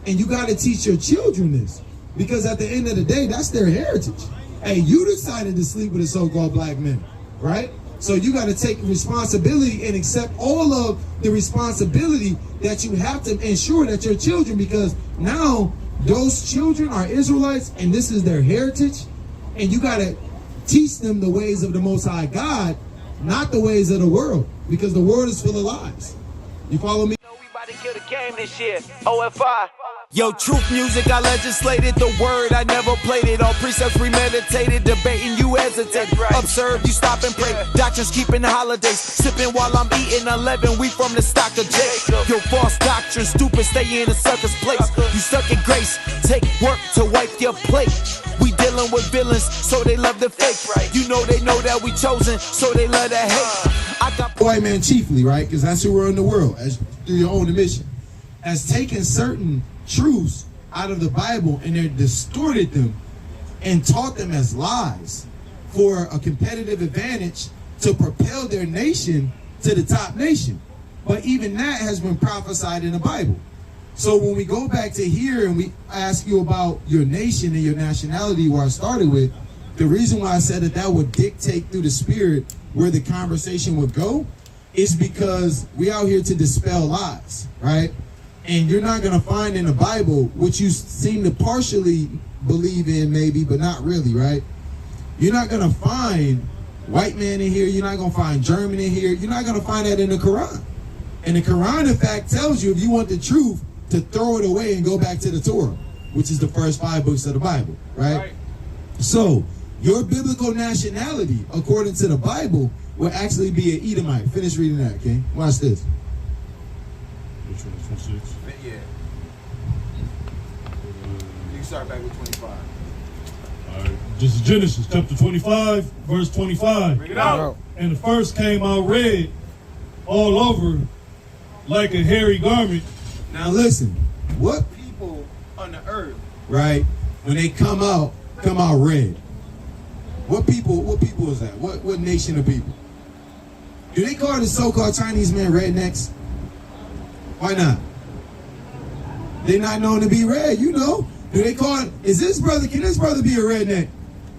And you got to teach your children this, because at the end of the day, that's their heritage. Hey, you decided to sleep with a so-called black man, right? So you got to take responsibility and accept all of the responsibility that you have to ensure that your children, because now those children are Israelites and this is their heritage, and you got to teach them the ways of the Most High God, not the ways of the world, because the world is full of lies. You follow me? We about to kill the game this year. O.F.I. Yo, truth music, I legislated the word, I never played it. All precepts premeditated, debating, you hesitate. Right. Observe, you stop and pray. Doctrines keeping the holidays, sipping while I'm eating 11. We from the stock of Jake. Yo, false doctrine, stupid, stay in a sucker's place. You stuck in grace, take work to wipe your plate. We dealing with villains, so they love the fake. Right. You know they know that we chosen, so they love the hate. I got white man chiefly, right? Because that's who we're in the world, as through your own admission, has taken certain truths out of the Bible and they're distorted them and taught them as lies for a competitive advantage to propel their nation to the top nation. But even that has been prophesied in the Bible. So when we go back to here and we ask you about your nation and your nationality, where I started with, the reason why I said that that would dictate through the spirit where the conversation would go is because we out here to dispel lies, right? And you're not going to find in the Bible, which you seem to partially believe in maybe, but not really, right? You're not going to find white man in here. You're not going to find German in here. You're not going to find that in the Quran. And the Quran, in fact, tells you if you want the truth, to throw it away and go back to the Torah, which is the first 5 books of the Bible, right? So your biblical nationality, according to the Bible, will actually be an Edomite. Finish reading that, King. Watch this. Which one is 26? Yeah. You can start back with 25. All right. This is Genesis chapter 25, verse 25. Bring it out. And the first came out red all over like a hairy garment. Now listen, what people on the earth, right, when they come out red? What people is that? What nation of people? Do they call the so-called Chinese men rednecks? Why not? They're not known to be red, you know. Do they call it, can this brother be a redneck?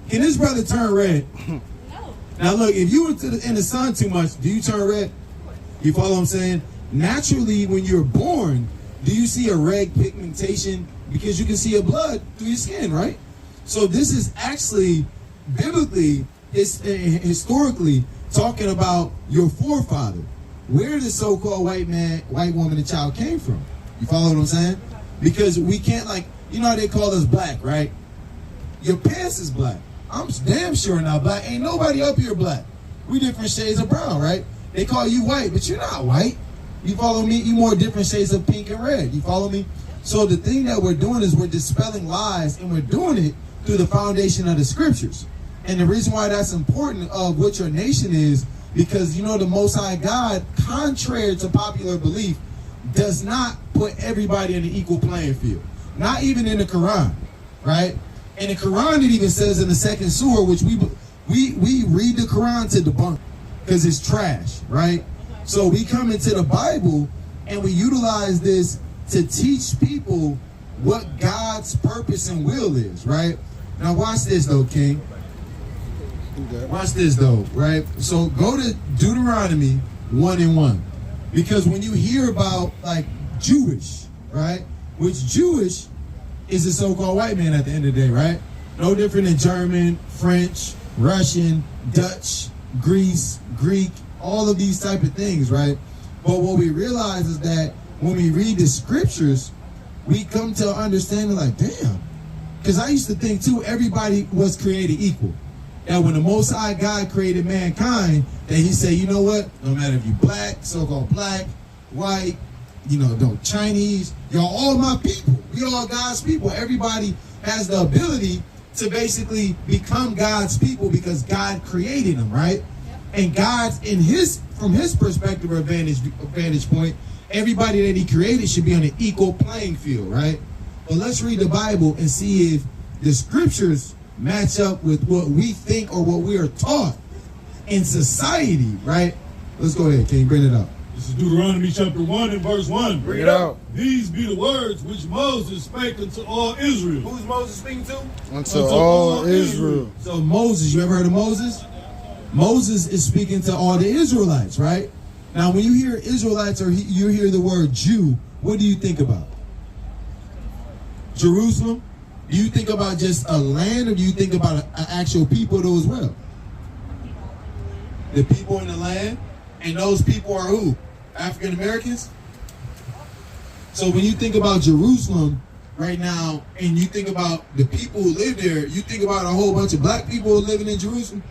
Can this brother turn red? No. Now look, if you were in the sun too much, do you turn red? You follow what I'm saying? Naturally, when you're born, do you see a red pigmentation? Because you can see a blood through your skin, right? So this is actually, biblically, historically, talking about your forefather. Where the so-called white woman, and child came from. You follow what I'm saying? Because we can't, like, you know how they call us black, right? Your pants is black. I'm damn sure not black. Ain't nobody up here black. We different shades of brown, right? They call you white, but you're not white. You follow me? You more different shades of pink and red. You follow me? So the thing that we're doing is we're dispelling lies, and we're doing it through the foundation of the scriptures. And the reason why that's important of what your nation is, because you know the Most High God, contrary to popular belief, does not put everybody in an equal playing field. Not even in the Quran, right? In the Quran, it even says in the second surah, which we read the Quran to debunk because it's trash, right? So we come into the Bible and we utilize this to teach people what God's purpose and will is, right? Now watch this though, King. Watch this though, right? So go to Deuteronomy 1:1. Because when you hear about like Jewish, right? Which Jewish is a so-called white man at the end of the day, right? No different than German, French, Russian, Dutch, Greece, Greek, all of these type of things, right? But what we realize is that when we read the scriptures, we come to understanding like, damn. Because I used to think too, everybody was created equal. That when the Most High God created mankind, that he said, you know what? No matter if you black, so-called black, white, you know, no Chinese, y'all all my people. We all God's people. Everybody has the ability to basically become God's people because God created them, right? And God's from his perspective or vantage point, everybody that he created should be on an equal playing field, right? But let's read the Bible and see if the scriptures match up with what we think or what we are taught in society, right? Let's go ahead, King, bring it up. This is Deuteronomy chapter 1 and verse 1. Bring it out. These be the words which Moses spake unto all Israel. Who's Moses speaking to? Unto all Israel. So Moses, you ever heard of Moses? Moses is speaking to all the Israelites, right? Now, when you hear Israelites or you hear the word Jew, what do you think about? Jerusalem? Do you think about just a land, or do you think about an actual people though as well? The people in the land, and those people are who? African Americans? So when you think about Jerusalem right now, and you think about the people who live there, you think about a whole bunch of black people living in Jerusalem?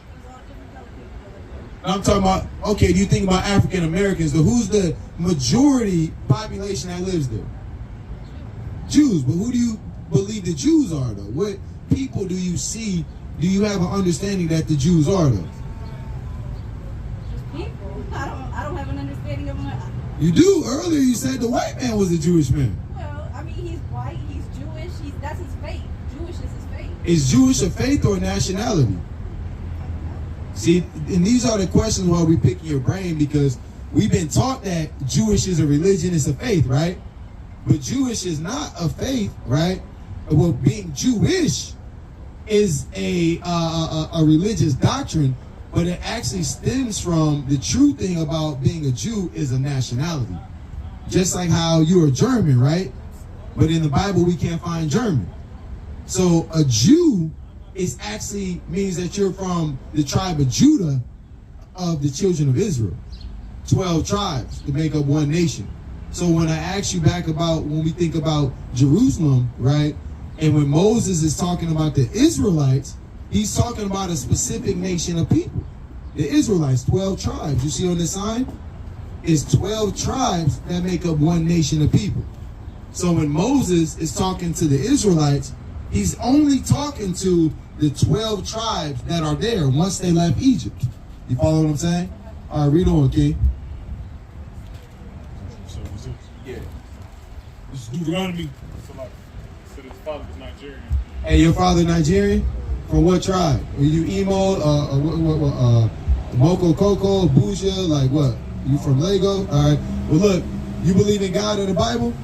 I'm talking about, okay, do you think about African Americans? So who's the majority population that lives there? Jews. But who do you believe the Jews are, though? What people do you see, do you have an understanding that the Jews are, though? Just people. I don't have an understanding of my... You do? Earlier you said the white man was a Jewish man. Well, I mean, he's white, he's Jewish, that's his faith. Jewish is his faith. Is Jewish a faith or a nationality? See, and these are the questions while we're picking your brain, because we've been taught that Jewish is a religion, it's a faith, right? But Jewish is not a faith, right? Well, being Jewish is a religious doctrine, but it actually stems from the true thing about being a Jew is a nationality. Just like how you're a German, right? But in the Bible, we can't find German. So a Jew is actually means that you're from the tribe of Judah of the children of Israel. 12 tribes to make up one nation. So when I ask you back about when we think about Jerusalem, right? And when Moses is talking about the Israelites, he's talking about a specific nation of people. The Israelites, 12 tribes. You see on the sign? It's 12 tribes that make up one nation of people. So when Moses is talking to the Israelites, he's only talking to the 12 tribes that are there once they left Egypt. You follow what I'm saying? All right, read on, King. Yeah. This is Deuteronomy. Said his father was Nigerian. Hey, your father Nigerian? From what tribe? Were you Emo, Moko Coco, Buja, like what? You from Lagos? All right. Well, look, you believe in God or the Bible?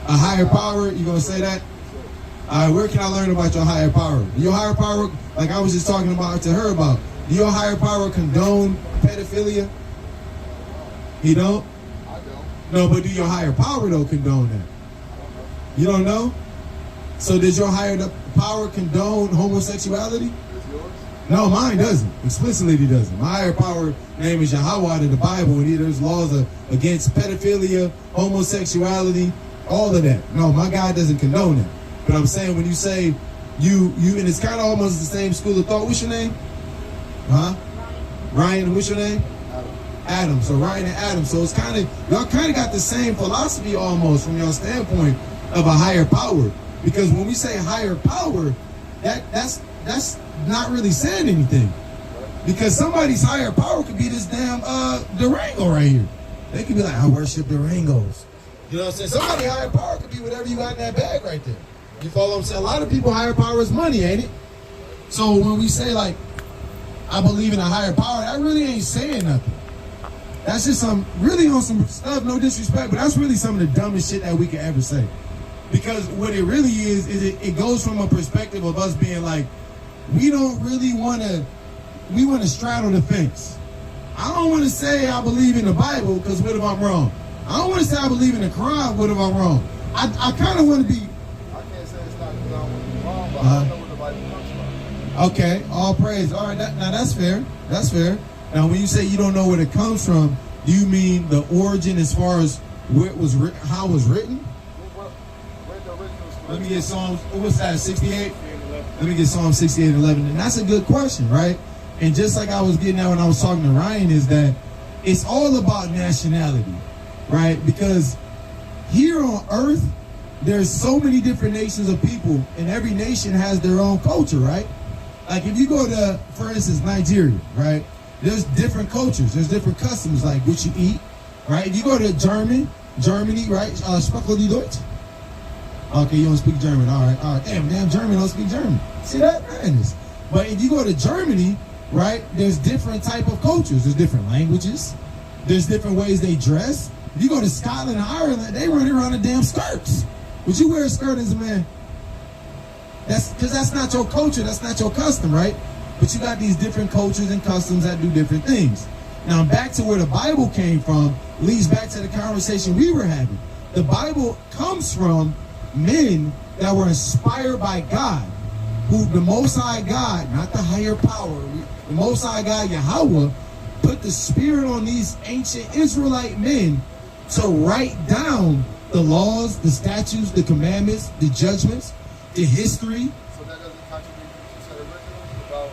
A higher power? You gonna say that? All right, where can I learn about your higher power? Your higher power, like I was just talking about to her about, do your higher power condone pedophilia? He don't? I don't. No, but do your higher power though condone that? You don't know? So does your higher power condone homosexuality? It's yours? No, mine doesn't. Explicitly he doesn't. My higher power name is Yahweh in the Bible, and there's laws against pedophilia, homosexuality, all of that. No, my God doesn't condone that. But I'm saying when you say you and it's kind of almost the same school of thought. What's your name? Huh? Ryan, what's your name? Adam. So Ryan and Adam. So it's kind of, y'all kind of got the same philosophy almost from your standpoint of a higher power. Because when we say higher power, that's not really saying anything. Because somebody's higher power could be this damn Durango right here. They could be like, I worship Durangos. You know what I'm saying? Somebody's higher power could be whatever you got in that bag right there. You follow what I'm saying? A lot of people higher power is money, ain't it? So when we say like, I believe in a higher power, that really ain't saying nothing. That's just really on some stuff, no disrespect, but that's really some of the dumbest shit that we could ever say. Because what it really is it goes from a perspective of us being like, we don't really we want to straddle the fence. I don't want to say I believe in the Bible, because what if I'm wrong? I don't want to say I believe in the Quran, what if I'm wrong? I kind of want to be... I can't say it's not because I want to be wrong, but I know where the Bible comes from. Okay, all praise. All right, now that's fair. That's fair. Now, when you say you don't know where it comes from, do you mean the origin as far as where it was how it was written? Where the original scripture. Let me get Psalms, what's that, 68? Let me get Psalm 68 and 11. And that's a good question, right? And just like I was getting at when I was talking to Ryan, is that it's all about nationality, right? Because here on earth, there's so many different nations of people, and every nation has their own culture, right? Like if you go to, for instance, Nigeria, right? There's different cultures, there's different customs, like what you eat, right? If you go to Germany, right? Sprechen die Deutsch? Okay, you don't speak German. All right. Damn, German don't speak German. See that? Madness. But if you go to Germany, right? There's different type of cultures. There's different languages. There's different ways they dress. If you go to Scotland and Ireland, they run around in damn skirts. Would you wear a skirt as a man? That's because that's not your culture. That's not your custom, right? But you got these different cultures and customs that do different things. Now, back to where the Bible came from leads back to the conversation we were having. The Bible comes from men that were inspired by God, who the Most High God, not the higher power, the Most High God, Yahweh, put the spirit on these ancient Israelite men to write down the laws, the statutes, the commandments, the judgments, the history. So that doesn't contradict what you said originally about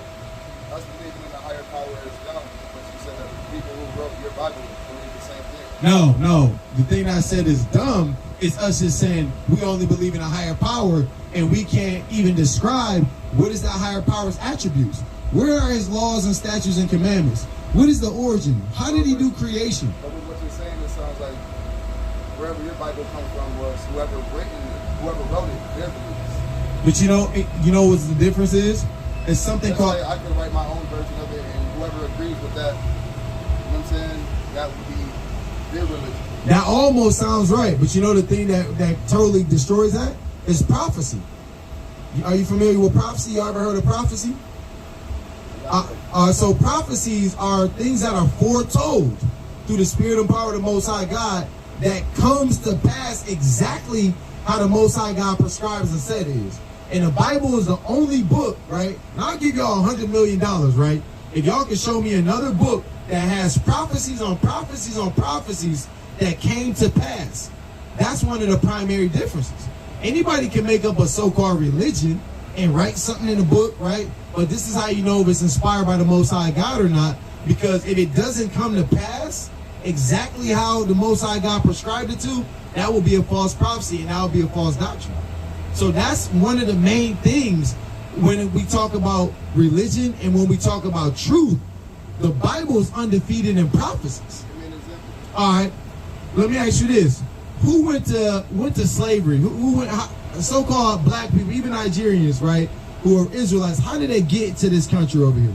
us believing in the higher power as God, but you said that the people who wrote your Bible believe the same thing. No. The thing I said is dumb. It's us just saying we only believe in a higher power, and we can't even describe what is that higher power's attributes. Where are his laws and statutes and commandments? What is the origin? How did he do creation? But with what you're saying, it sounds like wherever your Bible comes from was whoever wrote it, their beliefs. But you know what the difference is? It's something That's called. like I could write my own version of it, and whoever agrees with that, you know what I'm saying, that would be their religion. That almost sounds right, but you know the thing that totally destroys that is prophecy. Are you familiar with prophecy? You ever heard of prophecy? So prophecies are things that are foretold through the spirit and power of the Most High God that comes to pass exactly how the Most High God prescribes and said it is. And the Bible is the only book, right? And I'll give y'all $100 million, right? If y'all can show me another book that has prophecies on prophecies on prophecies that came to pass, that's one of the primary differences. Anybody can make up a so-called religion and write something in a book, right? But this is how you know if it's inspired by the Most High God or not, because if it doesn't come to pass exactly how the Most High God prescribed it to, that will be a false prophecy and that will be a false doctrine. So that's one of the main things when we talk about religion and when we talk about truth. The Bible is undefeated in prophecies. All right, let me ask you this: who went to slavery? Who went? So-called black people, even Nigerians, right? Who are Israelites? How did they get to this country over here?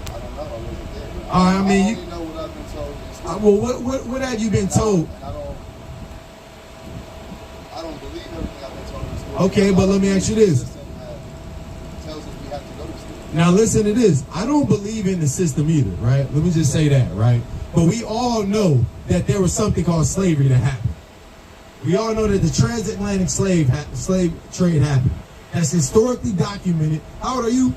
I don't know. I wasn't there. I mean, I only know what I've been told. Well, what have you been told? I don't believe everything I've been told in school. Okay, but let me ask you this. Tells us we have to go to school. Now listen to this. I don't believe in the system either, right? Let me just say that, right? But we all know that there was something called slavery that happened. We all know that the transatlantic slave trade happened. That's historically documented. How old are you?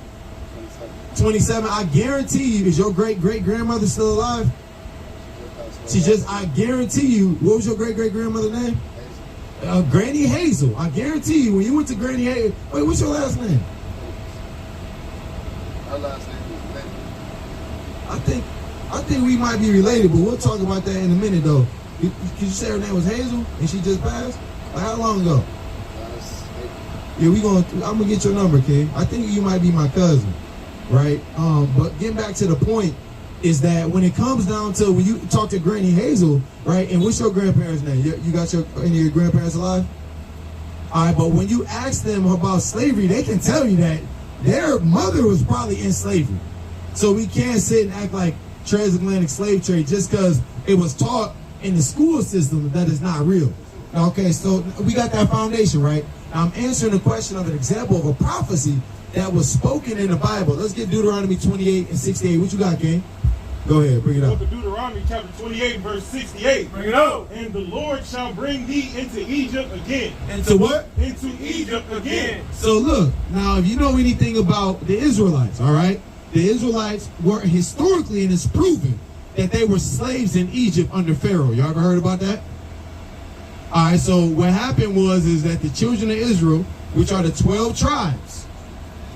27. I guarantee you, is your great-great-grandmother still alive? I guarantee you, what was your great-great-grandmother's name? Granny Hazel. I guarantee you, when you went to Granny Hazel, wait, what's your last name? Her last name is Bailey. I think we might be related, but we'll talk about that in a minute, though. Could you say her name was Hazel and she just passed? Like how long ago? Yeah, I'm gonna get your number, King. I think you might be my cousin, right? But getting back to the point is that when it comes down to when you talk to Granny Hazel, right? And what's your grandparents' name? You got any of your grandparents alive? All right, but when you ask them about slavery, they can tell you that their mother was probably in slavery. So we can't sit and act like transatlantic slave trade just because it was taught in the school system that is not real. Okay, so we got that foundation, right? I'm answering the question of an example of a prophecy that was spoken in the Bible. Let's get Deuteronomy 28 and 68. What you got, King? Go ahead, bring it up. Book of Deuteronomy chapter 28 verse 68. Bring it up. And the Lord shall bring thee into Egypt again. Into what? Into Egypt again. So look, now if you know anything about the Israelites, all right? The Israelites were historically, and it's proven, that they were slaves in Egypt under Pharaoh. Y'all ever heard about that? All right, so what happened is that the children of Israel, which are the 12 tribes,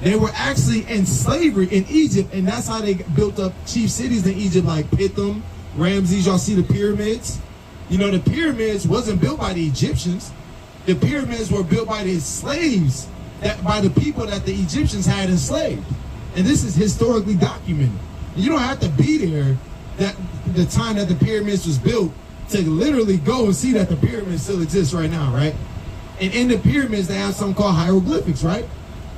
they were actually in slavery in Egypt, and that's how they built up chief cities in Egypt like Pithom, Ramses. Y'all see the pyramids? You know, the pyramids wasn't built by the Egyptians. The pyramids were built by the slaves, by the people that the Egyptians had enslaved. And this is historically documented. You don't have to be there that the time that the pyramids was built to literally go and see that the pyramids still exist right now, right? And in the pyramids, they have something called hieroglyphics, right?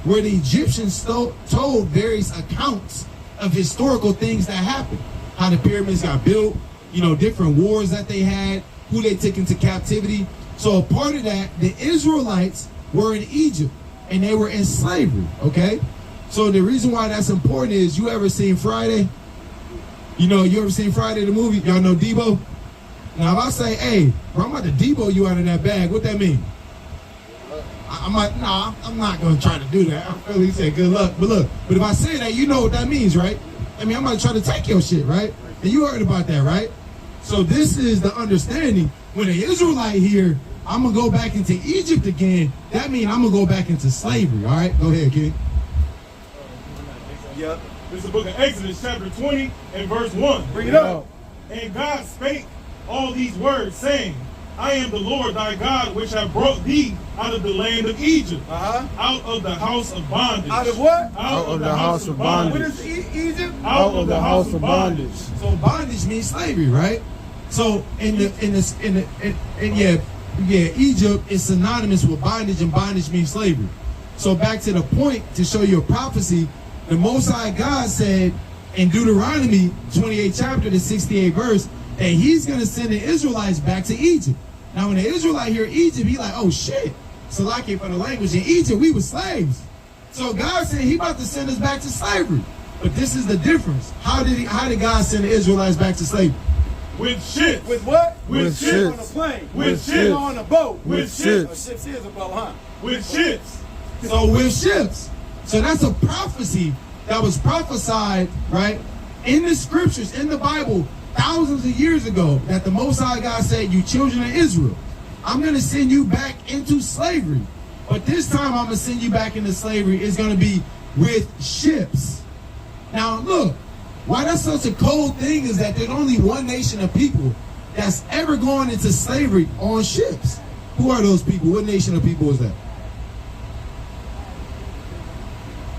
where the Egyptians told various accounts of historical things that happened. How the pyramids got built, you know, different wars that they had, who they took into captivity. So a part of that, the Israelites were in Egypt and they were in slavery, okay? So the reason why that's important is, you ever seen Friday? You know, you ever seen Friday the movie? Y'all know Debo? Now if I say, hey, bro, I'm about to Debo you out of that bag, what that mean? I'm like, nah, I'm not gonna try to do that. I feel he said good luck. But look, but if I say that, you know what that means, right? I mean, I'm gonna try to take your shit, right? And you heard about that, right? So this is the understanding. When an Israelite here, I'm gonna go back into Egypt again, that means I'm gonna go back into slavery, all right? Go ahead, kid. Yep. This is the book of Exodus, chapter 20 and verse 1. Bring it up. And God spake all these words, saying, I am the Lord thy God, which have brought thee out of the land of Egypt, out of the house of bondage. Out of what? Out of the house of bondage. What is Egypt? Out of the house of bondage. So bondage means slavery, right? So Egypt is synonymous with bondage, and bondage means slavery. So back to the point, to show you a prophecy, the Most High God said in Deuteronomy 28 chapter, the 68th verse, that he's going to send the Israelites back to Egypt. Now when the Israelite hear Egypt, he like, oh shit. So like it for the language, in Egypt we were slaves. So God said he about to send us back to slavery. But this is the difference. How did God send the Israelites back to slavery? With ships. With what? With ships. On a plane. With ships. On a boat. With ships. A ship is a boat, huh? With ships. So with ships. So that's a prophecy that was prophesied, right, in the scriptures, in the Bible, thousands of years ago, that the Most High God said, you children of Israel, I'm going to send you back into slavery. But this time I'm going to send you back into slavery. It's going to be with ships. Now look, why that's such a cold thing is that there's only one nation of people that's ever gone into slavery on ships. Who are those people? What nation of people is that?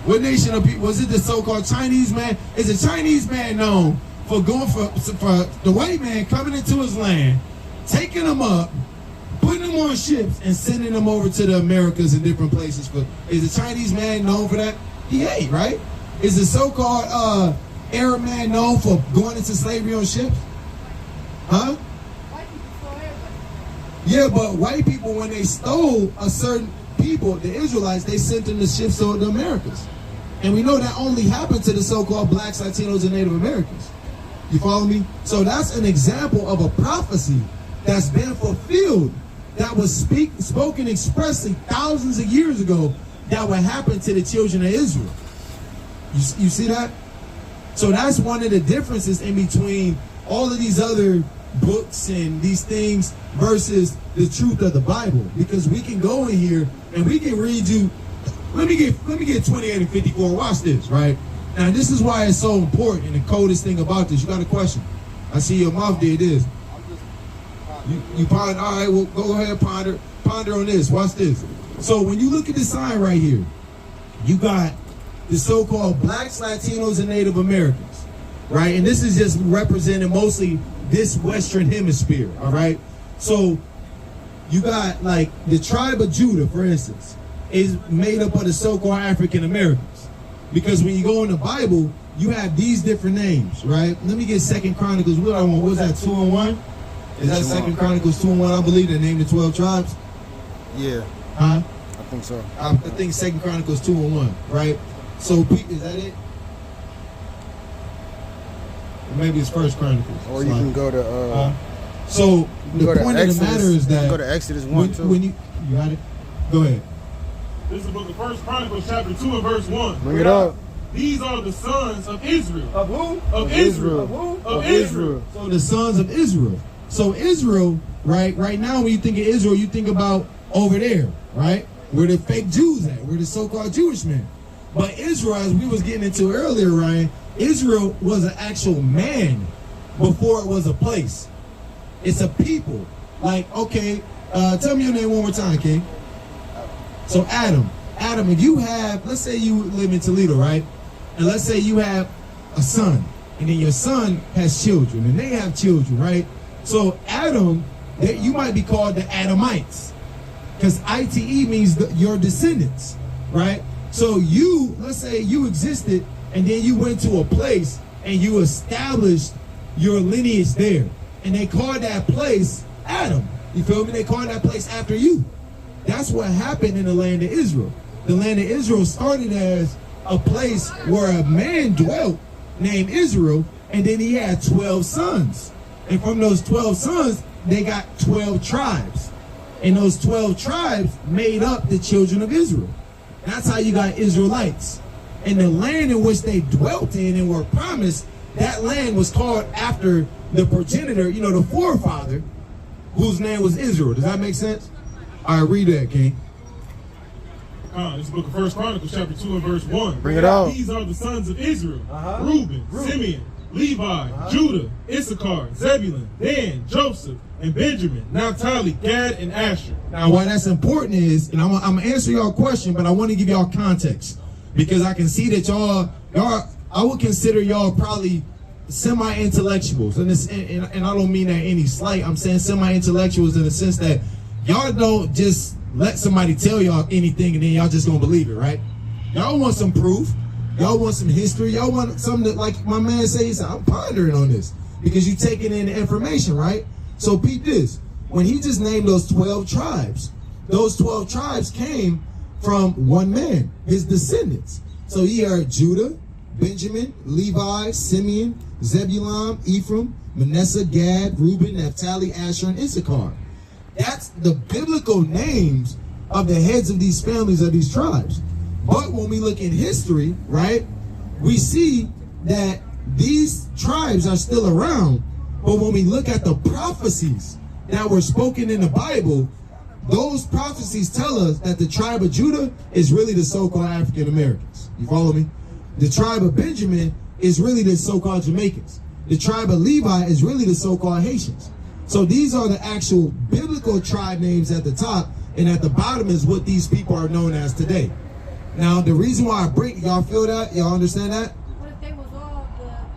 What nation of people? Was it the so-called Chinese man? Is a Chinese man known for going for the white man coming into his land, taking them up, putting them on ships, and sending them over to the Americas and different places? Is the Chinese man known for that? He ain't, right? Is the so-called Arab man known for going into slavery on ships? Huh? Yeah, but white people, when they stole a certain people, the Israelites, they sent them to ships to the Americas. And we know that only happened to the so-called blacks, Latinos, and Native Americans. You follow me? So that's an example of a prophecy that's been fulfilled, that was spoken expressly thousands of years ago, that would happen to the children of Israel. You see that? So that's one of the differences in between all of these other books and these things versus the truth of the Bible. Because we can go in here and we can read you. Let me get 28 and 54. Watch this, right? Now this is why it's so important, and the coldest thing about this. You got a question? I see your mouth there. It is. You ponder. All right, well, go ahead, ponder on this. Watch this. So when you look at the sign right here, you got the so-called blacks, Latinos, and Native Americans, right? And this is just representing mostly this Western hemisphere, all right? So you got like the tribe of Judah, for instance, is made up of the so-called African Americans. Because when you go in the Bible, you have these different names, right? Let me get 2 Chronicles. What was that, 2 and 1? Is that 2 Chronicles 2 and 1, I believe, they named the 12 tribes? Yeah. Huh? I think so. I think 2 Chronicles 2 and 1, right? So, is that it? Or maybe it's 1 Chronicles. Or you can go to... so, the point of the matter is that... Go to Exodus 1, too. When you got it? Go ahead. This is the book of 1 Chronicles, chapter 2 and verse 1. Bring it up. These are the sons of Israel. Of who? Of Israel. Of who? Of Israel. So the sons of Israel. So Israel, right now when you think of Israel, you think about over there, right? Where the fake Jews at, where the so-called Jewish men. But Israel, as we was getting into earlier, Ryan, Israel was an actual man before it was a place. It's a people. Like, okay, tell me your name one more time, King. So Adam, if you have, let's say you live in Toledo, right? And let's say you have a son, and then your son has children, and they have children, right? So Adam, you might be called the Edomites, because ITE means your descendants, right? So you, let's say you existed, and then you went to a place and you established your lineage there. And they called that place Adam. You feel me? They called that place after you. That's what happened in the land of Israel. The land of Israel started as a place where a man dwelt named Israel, and then he had 12 sons. And from those 12 sons, they got 12 tribes. And those 12 tribes made up the children of Israel. That's how you got Israelites. And the land in which they dwelt in and were promised, that land was called after the progenitor, you know, the forefather, whose name was Israel. Does that make sense? All right, read that, King. This book of 1 Chronicles, chapter 2 and verse 1. Bring it out. These are the sons of Israel: Reuben, Simeon, Levi, Judah, Issachar, Zebulun, Dan, Joseph, and Benjamin, Naphtali, Gad, and Asher. Now, why that's important is, and I'm gonna answer y'all question, but I want to give y'all context, because I can see that y'all, I would consider y'all probably semi-intellectuals, and I don't mean that any slight. I'm saying semi-intellectuals in the sense that y'all don't just let somebody tell y'all anything and then y'all just gonna believe it, right? Y'all want some proof. Y'all want some history. Y'all want something that, like my man says, I'm pondering on this, because you taking in the information, right? So peep this. When he just named those 12 tribes, those 12 tribes came from one man, his descendants. So he had Judah, Benjamin, Levi, Simeon, Zebulun, Ephraim, Manasseh, Gad, Reuben, Naphtali, Asher, and Issachar. That's the biblical names of the heads of these families of these tribes. But when we look in history, right, we see that these tribes are still around. But when we look at the prophecies that were spoken in the Bible, those prophecies tell us that the tribe of Judah is really the so-called African Americans. You follow me? The tribe of Benjamin is really the so-called Jamaicans. The tribe of Levi is really the so-called Haitians. So these are the actual biblical tribe names at the top, and at the bottom is what these people are known as today. Now, the reason why I bring, y'all feel that? Y'all understand that? What if they was all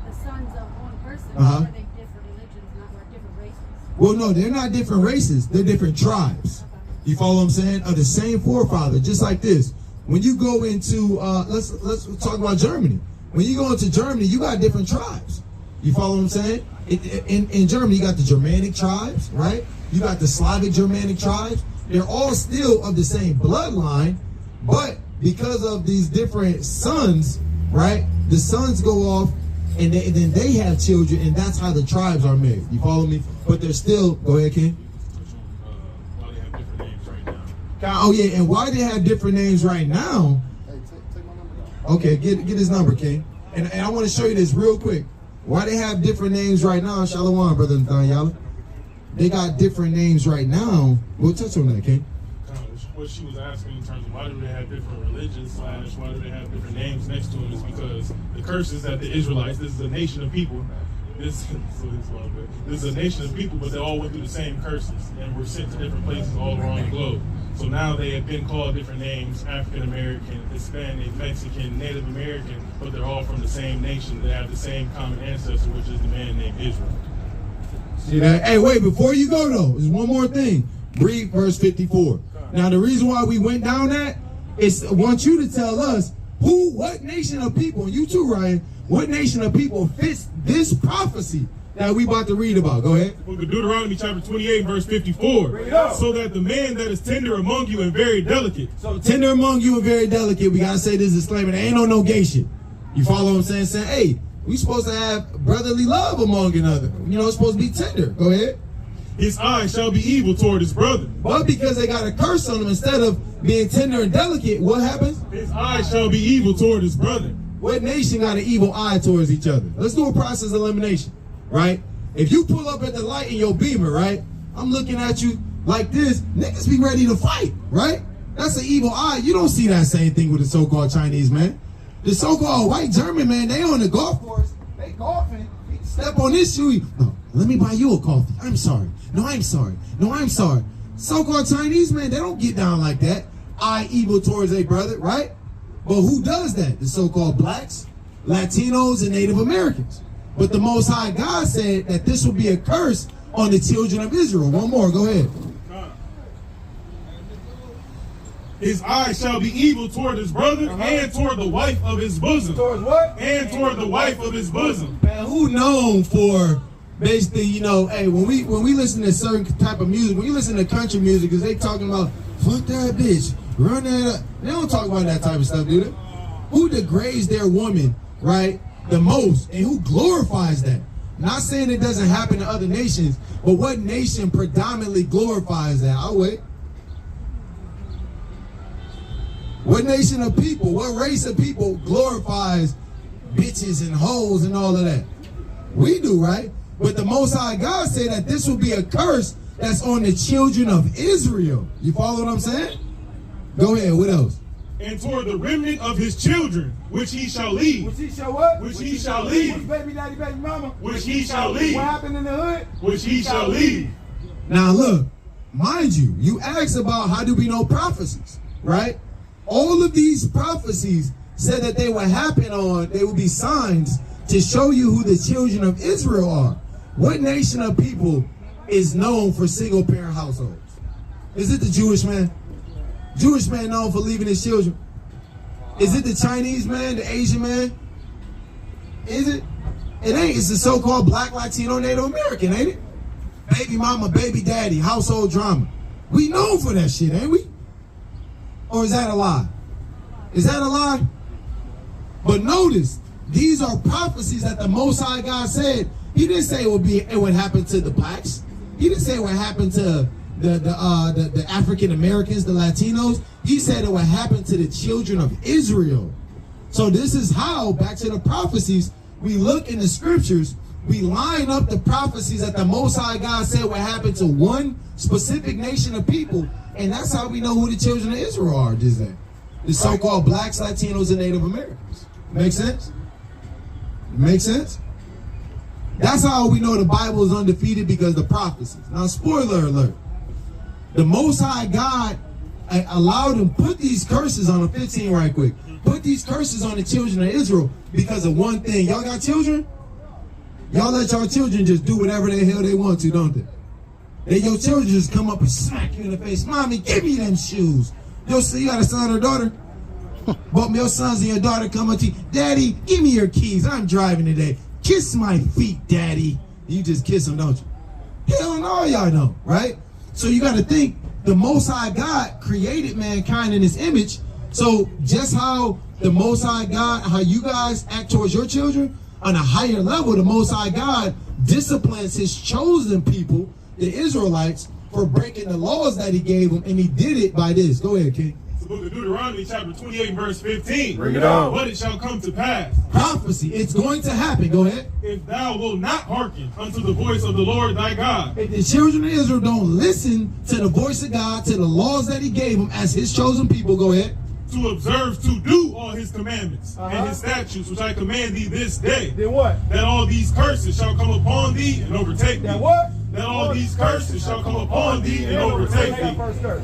the sons of one person? Uh-huh. Were they different religions, not like different races? Well, no, they're not different races. They're different tribes. You follow what I'm saying? Of the same forefather, just like this. When you go into, let's talk about Germany. When you go into Germany, you got different tribes. You follow what I'm saying? In Germany, you got the Germanic tribes, right? You got the Slavic Germanic tribes. They're all still of the same bloodline, but because of these different sons, right? The sons go off, and then they have children, and that's how the tribes are made. You follow me? But they're still, go ahead, King. Why they have different names right now. Oh yeah, and why they have different names right now? Hey, take my number down. Okay, get his number, King. And I want to show you this real quick. Why they have different names right now? Shalom, brother Danyala. They got different names right now. We'll touch on that, King. What she was asking in terms of why do they have different religions / why do they have different names next to them is because the curses that the Israelites, this is a nation of people, this is a nation of people, but they all went through the same curses and were sent to different places all around the globe. So now they have been called different names: African American, Hispanic, Mexican, Native American, but they're all from the same nation. They have the same common ancestor, which is the man named Israel. See that? Hey, wait, before you go though, there's one more thing. Read verse 54. Now the reason why we went down that is I want you to tell us what nation of people, and you too, Ryan, what nation of people fits this prophecy that we about to read about. Go ahead. Book of Deuteronomy chapter 28 verse 54. So that the man that is tender among you and very delicate. So tender among you and very delicate, we gotta say this disclaimer, there ain't no negation. You follow what I'm saying? Saying, hey, we supposed to have brotherly love among another. You know, it's supposed to be tender. Go ahead. His eye shall be evil toward his brother. But because they got a curse on them, instead of being tender and delicate, what happens? His eye shall be evil toward his brother. What nation got an evil eye towards each other? Let's do a process elimination, right? If you pull up at the light in your Beamer, right? I'm looking at you like this, niggas be ready to fight, right? That's an evil eye. You don't see that same thing with the so-called Chinese man. The so-called white German man, they on the golf course, they golfing, step on this shoe. No, let me buy you a coffee. I'm sorry. No, I'm sorry. No, I'm sorry. So-called Chinese man, they don't get down like that. Eye evil towards a brother, right? But who does that? The so-called blacks, Latinos, and Native Americans. But the Most High God said that this will be a curse on the children of Israel. One more, go ahead. His eyes shall be evil toward his brother and toward the wife of his bosom. Towards what? And toward the wife of his bosom. Man, who known for basically, you know, hey, when we listen to certain type of music, when you listen to country music, because they talking about fuck that bitch, run that up. They don't talk about that type of stuff, do they? Who degrades their woman, right, the most, and who glorifies that? Not saying it doesn't happen to other nations, but what nation predominantly glorifies that? I'll wait. What nation of people, what race of people glorifies bitches and hoes and all of that? We do, right? But the Most High God said that this will be a curse that's on the children of Israel. You follow what I'm saying? Go ahead, what else? And toward the remnant of his children, which he shall leave. Which he shall what? Which he shall leave. Which baby daddy, baby mama? Which he shall leave. What happened in the hood? Which he shall leave. Now look, mind you, you asked about how do we know prophecies, right? All of these prophecies said that they would happen they would be signs to show you who the children of Israel are. What nation of people is known for single parent households? Is it the Jewish man? Jewish man known for leaving his children? Is it the Chinese man, the Asian man? Is it? It ain't. It's the so-called Black, Latino, Native American, ain't it? Baby mama, baby daddy, household drama. We known for that shit, ain't we? Or is that a lie? Is that a lie? But notice, these are prophecies that the Most High God said. He didn't say it would happen to the blacks. He didn't say it would happen to the African Americans, the Latinos. He said it would happen to the children of Israel. So this is how, back to the prophecies, we look in the scriptures, we line up the prophecies that the Most High God said would happen to one specific nation of people, and that's how we know who the children of Israel are. Just that, the so-called blacks, Latinos, and Native Americans. Make sense? Make sense? That's how we know the Bible is undefeated, because the prophecies. Now, spoiler alert. The Most High God allowed him, put these curses on the 15 right quick. Put these curses on the children of Israel because of one thing. Y'all got children? Y'all let y'all children just do whatever the hell they want to, don't they? Then your children just come up and smack you in the face. Mommy, give me them shoes. You got a son or daughter? But your sons and your daughter come up to you, Daddy, give me your keys. I'm driving today. Kiss my feet, Daddy. You just kiss them, don't you? Hell no, y'all know, right? So you got to think, the Most High God created mankind in his image. So just how the Most High God, how you guys act towards your children, on a higher level, the Most High God disciplines his chosen people, the Israelites, for breaking the laws that he gave them, and he did it by this. Go ahead, King. The book of Deuteronomy, chapter 28, verse 15. Bring it on. But it shall come to pass. Prophecy. It's going to happen. Go ahead. If thou wilt not hearken unto the voice of the Lord thy God. If the children of Israel don't listen to the voice of God, to the laws that he gave them as his chosen people, go ahead. To observe, to do all his commandments and his statutes, which I command thee this day. Then what? That all these curses shall come upon thee and overtake thee. That what? That all these curses shall come upon thee and overtake thee. First curse.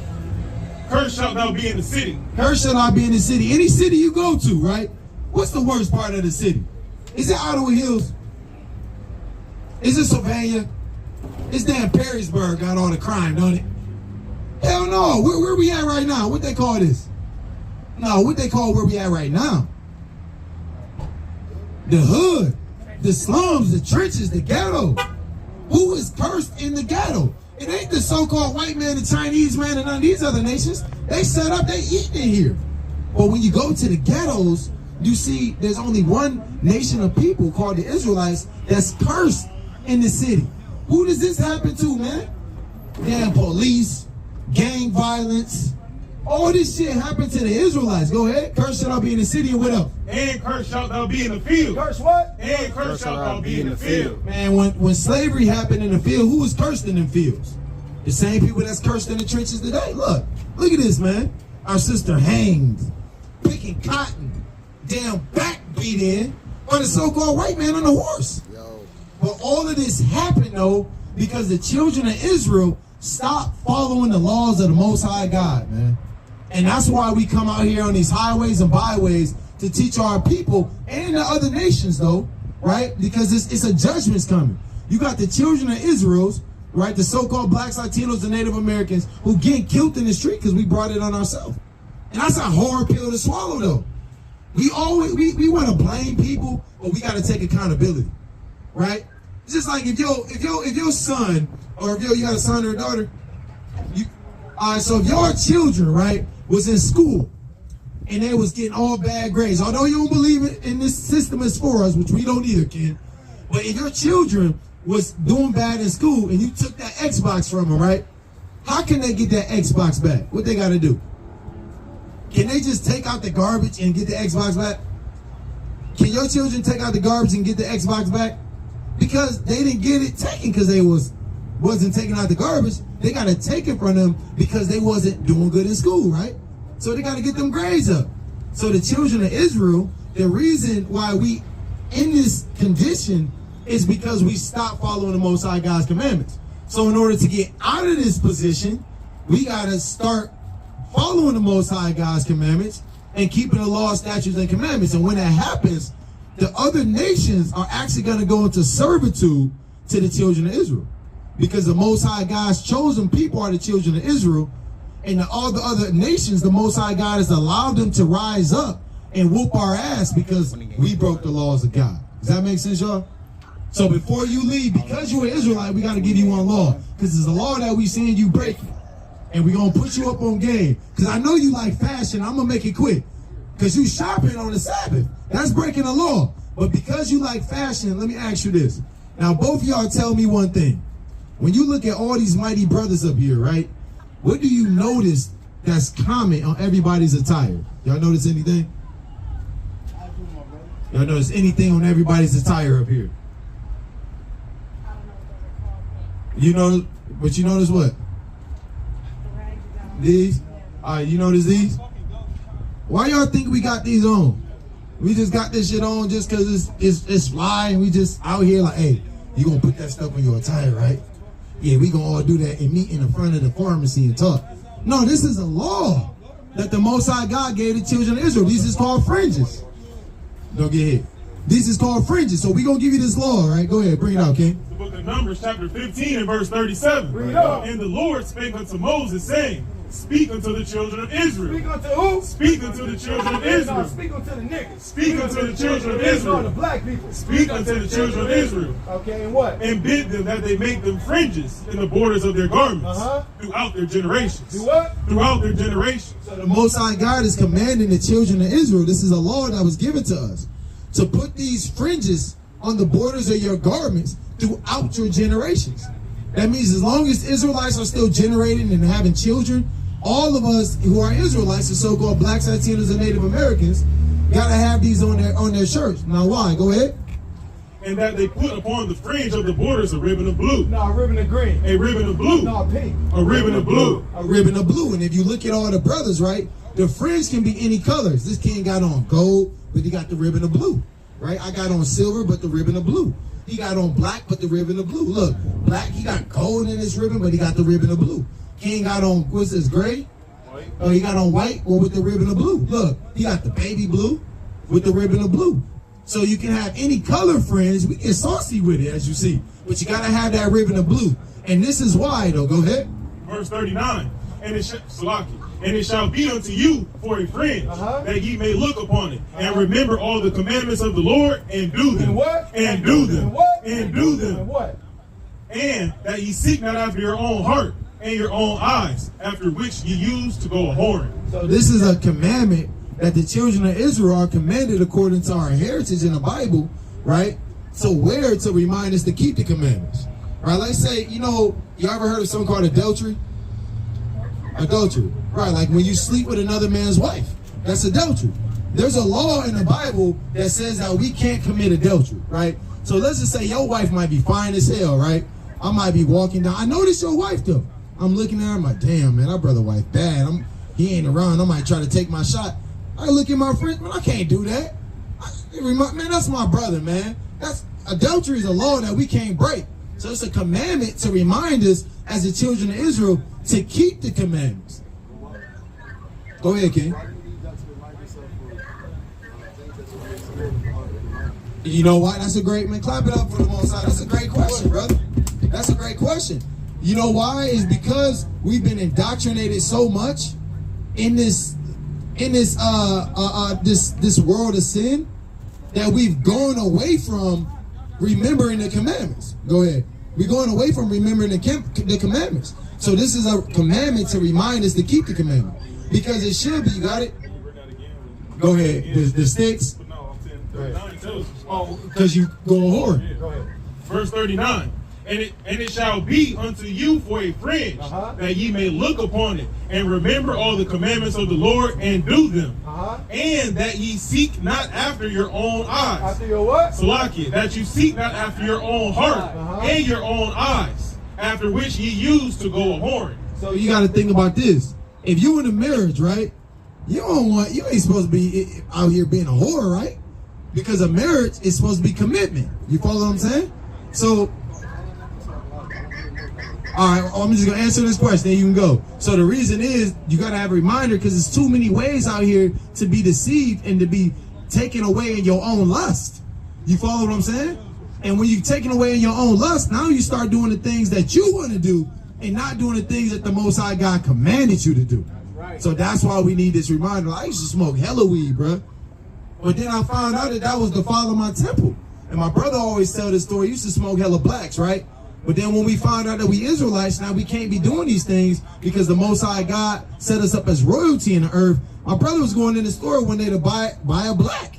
Cursed shalt thou be in the city. Cursed shall I be in the city. Any city you go to, right? What's the worst part of the city? Is it Ottawa Hills? Is it Sylvania? It's damn Perrysburg got all the crime, don't it? Hell no. Where we at right now? What they call this? No, what they call where we at right now? The hood, the slums, the trenches, the ghetto. Who is cursed in the ghetto? It ain't the so-called white man, the Chinese man, and none of these other nations. They set up, they eat in here. But when you go to the ghettos, you see there's only one nation of people called the Israelites that's cursed in the city. Who does this happen to, man? Damn police, gang violence. All this shit happened to the Israelites. Go ahead. Cursed shall I be in the city, and what else? And cursed shalt thou be in the field. Curse what? And cursed shalt thou be in the field. Man, when slavery happened in the field, who was cursed in them fields? The same people that's cursed in the trenches today. Look at this, man. Our sister hanged, picking cotton, damn back beat in, on the so-called white man on the horse. Yo. But all of this happened, though, because the children of Israel stopped following the laws of the Most High God, man. And that's why we come out here on these highways and byways to teach our people and the other nations, though, right? Because it's a judgment's coming. You got the children of Israel's, right? The so-called blacks, Latinos, and Native Americans who get killed in the street because we brought it on ourselves. And that's a hard pill to swallow, though. We want to blame people, but we got to take accountability, right? It's just like if your son, or if you got a son or a daughter, so if your children, right, was in school and they was getting all bad grades, although you don't believe it in this system is for us, which we don't either, Ken, but if your children was doing bad in school and you took that Xbox from them, right, how can they get that Xbox back? What they got to do? Can they just take out the garbage and get the Xbox back? Can your children take out the garbage and get the Xbox back? Because they didn't get it taken because they wasn't taking out the garbage. They got to take it from them because they wasn't doing good in school, right? So they got to get them grades up. So the children of Israel, the reason why we in this condition is because we stopped following the Most High God's commandments. So in order to get out of this position, we got to start following the Most High God's commandments and keeping the law, statutes, and commandments. And when that happens, the other nations are actually going to go into servitude to the children of Israel. Because the Most High God's chosen people are the children of Israel. And all the other nations, the Most High God has allowed them to rise up and whoop our ass because we broke the laws of God. Does that make sense, y'all? So before you leave, because you're an Israelite, we got to give you one law. Because it's a law that we seeing you breaking. And we're going to put you up on game. Because I know you like fashion. I'm going to make it quick. Because you shopping on the Sabbath. That's breaking the law. But because you like fashion, let me ask you this. Now, both of y'all tell me one thing. When you look at all these mighty brothers up here, right? What do you notice that's common on everybody's attire? Y'all notice anything? Y'all notice anything on everybody's attire up here? You know, but you notice what? These? You notice these? Why y'all think we got these on? We just got this shit on just because it's fly and we just out here like, hey, you gonna put that stuff on your attire, right? Yeah, we gonna all do that and meet in the front of the pharmacy and talk. No, this is a law that the Most High God gave the children of Israel. These is called fringes. Don't get hit. These is called fringes. So we gonna give you this law, right? Go ahead, bring it out, King. The book of Numbers, chapter 15 and verse 37. Bring it up. And the Lord spake unto Moses, saying, speak unto the children of Israel. Speak unto who? Speak unto the children of Israel. No, speak unto the niggas. Speak unto the children of Israel. No, the black people. Speak unto the children of Israel. Okay, and what? And bid them that they make them fringes in the borders of their garments throughout their generations. Do what? Throughout their generations. So the Most High God is commanding the children of Israel. This is a law that was given to us. To put these fringes on the borders of your garments throughout your generations. That means as long as Israelites are still generating and having children, all of us who are Israelites, the so-called blacks, Latinos, and Native Americans, gotta have these on their shirts. Now why? Go ahead. And that they put upon the fringe of the borders a ribbon of blue. No, a ribbon of green. A ribbon of blue. No, pink. A ribbon of blue. A ribbon of blue. And if you look at all the brothers, right, the fringe can be any colors. This king got on gold, but he got the ribbon of blue. Right? I got on silver, but the ribbon of blue. He got on black, but the ribbon of blue. Look, black, he got gold in his ribbon, but he got the ribbon of blue. King got on, what's this, gray? White. Oh, he got on white or with the ribbon of blue. Look, he got the baby blue with the ribbon of blue. So you can have any color fringe. We get saucy with it, as you see. But you got to have that ribbon of blue. And this is why, though. Go ahead. Verse 39. And it shall be unto you for a fringe, that ye may look upon it, and remember all the commandments of the Lord, and do them. And what? And do them. And what? And do them. And what? And that ye seek not after your own heart and your own eyes, after which ye use to go a whoring. So this is a commandment that the children of Israel are commanded according to our heritage in the Bible, right? So where to remind us to keep the commandments, right? Let's say, you ever heard of something called adultery? Adultery, right? Like when you sleep with another man's wife, that's adultery. There's a law in the Bible that says that we can't commit adultery, right? So let's just say your wife might be fine as hell, right? I might be walking down. I know this your wife though. I'm looking at her, I'm like, damn, man, our brother wife bad. He ain't around. I might try to take my shot. I look at my friends, man, I can't do that. Man, that's my brother, man. Adultery is a law that we can't break. So it's a commandment to remind us as the children of Israel to keep the commandments. Go ahead, King. You know why? That's a great, man. Clap it up for the Most High. That's a great question, brother. That's a great question. You know why? It's because we've been indoctrinated so much in this in this this world of sin that we've gone away from remembering the commandments. Go ahead. We're going away from remembering the commandments. So this is a commandment to remind us to keep the commandment. Because it should be, you got it? Go ahead. The sticks. No, I'm saying 39 tells us. Oh, because you go whoring. Yeah, go ahead. Verse 39. And it shall be unto you for a fringe, that ye may look upon it, and remember all the commandments of the Lord, and do them. And that ye seek not after your own eyes. After your what? Salakia, that you seek not after your own heart and your own eyes, after which ye used to go a whoring. So you got to think about this. If you in a marriage, right, you ain't supposed to be out here being a whore, right? Because a marriage is supposed to be commitment. You follow what I'm saying? So, all right, I'm just going to answer this question, then you can go. So the reason is you got to have a reminder because there's too many ways out here to be deceived and to be taken away in your own lust. You follow what I'm saying? And when you're taken away in your own lust, now you start doing the things that you want to do and not doing the things that the Most High God commanded you to do. So that's why we need this reminder. I used to smoke hella weed, bro. But then I found out that was the father of my temple. And my brother always tell this story. He used to smoke hella blacks, right? But then when we found out that we Israelites, now we can't be doing these things because the Most High God set us up as royalty in the earth. My brother was going in the store one day to buy a black.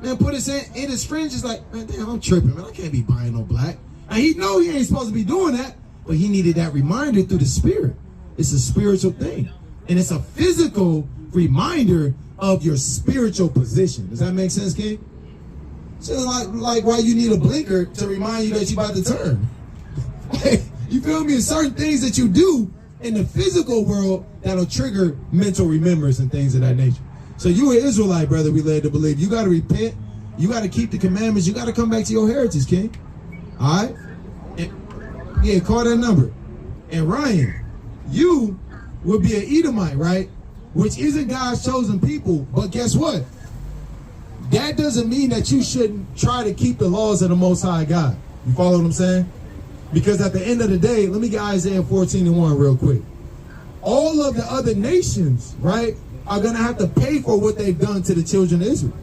Man, put his in his fringe. Is like, man, damn, I'm tripping, man. I can't be buying no black. And he know he ain't supposed to be doing that, but he needed that reminder through the spirit. It's a spiritual thing. And it's a physical reminder of your spiritual position. Does that make sense, King? So like why you need a blinker to remind you that you about to turn. You feel me? Certain things that you do in the physical world that'll trigger mental remembrance and things of that nature. So you an Israelite, brother, we led to believe. You got to repent. You got to keep the commandments. You got to come back to your heritage, King. All right? And, yeah, call that number. And Ryan, you will be an Edomite, right? Which isn't God's chosen people. But guess what? That doesn't mean that you shouldn't try to keep the laws of the Most High God. You follow what I'm saying? Because at the end of the day, let me get Isaiah 14:1 real quick. All of the other nations, right, are going to have to pay for what they've done to the children of Israel.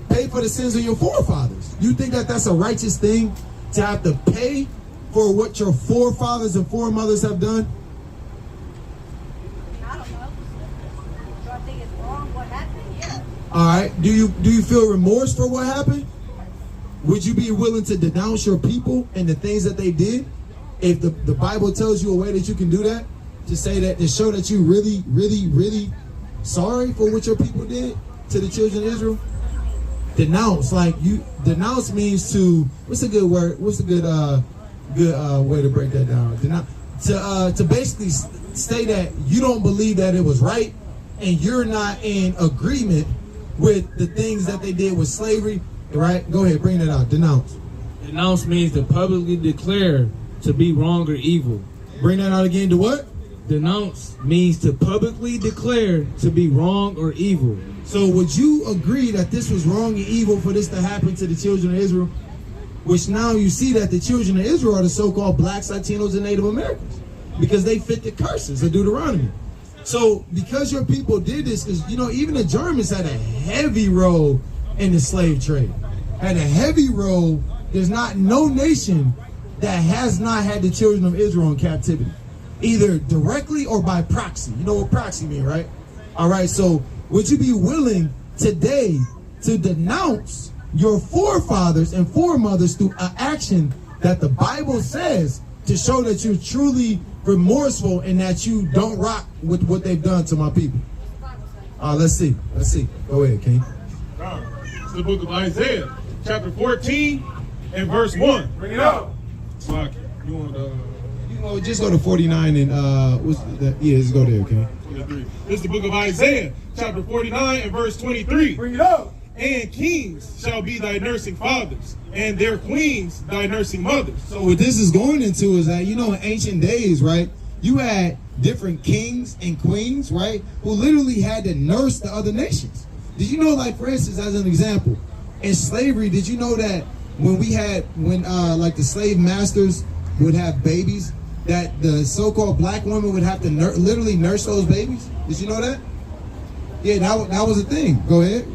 Pay for the sins of your forefathers. You think that that's a righteous thing to have to pay for what your forefathers and foremothers have done? I don't know. Do I think it's wrong what happened? Yeah. All right. Do you feel remorse for what happened? Would you be willing to denounce your people and the things that they did? If the Bible tells you a way that you can do that, to say that, to show that you really, really, really sorry for what your people did to the children of Israel? Denounce, denounce means to, what's a good word? What's a good way to break that down? To basically say that you don't believe that it was right and you're not in agreement with the things that they did with slavery. Right? Go ahead, bring that out. Denounce. Denounce means to publicly declare to be wrong or evil. Bring that out again to what? Denounce means to publicly declare to be wrong or evil. So would you agree that this was wrong and evil for this to happen to the children of Israel? Which now you see that the children of Israel are the so-called blacks, Latinos, and Native Americans. Because they fit the curses of Deuteronomy. So because your people did this, because even the Germans had a heavy role in the slave trade. Had a heavy role. There's not no nation that has not had the children of Israel in captivity, either directly or by proxy. You know what proxy mean, right? All right, so would you be willing today to denounce your forefathers and foremothers through an action that the Bible says to show that you're truly remorseful and that you don't rock with what they've done to my people? Let's see. Go ahead, King. It's the book of Isaiah, chapter 14 and verse 1. Bring it up. Slack. You want just go to 49 and just go there, okay? 23. This is the book of Isaiah, chapter 49 and verse 23. Bring it up. And kings shall be thy nursing fathers, and their queens thy nursing mothers. So what this is going into is that, in ancient days, right, you had different kings and queens, right, who literally had to nurse the other nations. Did you know, like, for instance, as an example, in slavery, did you know that when the slave masters would have babies, that the so-called black women would have to literally nurse those babies? Did you know that? Yeah, that was a thing. Go ahead.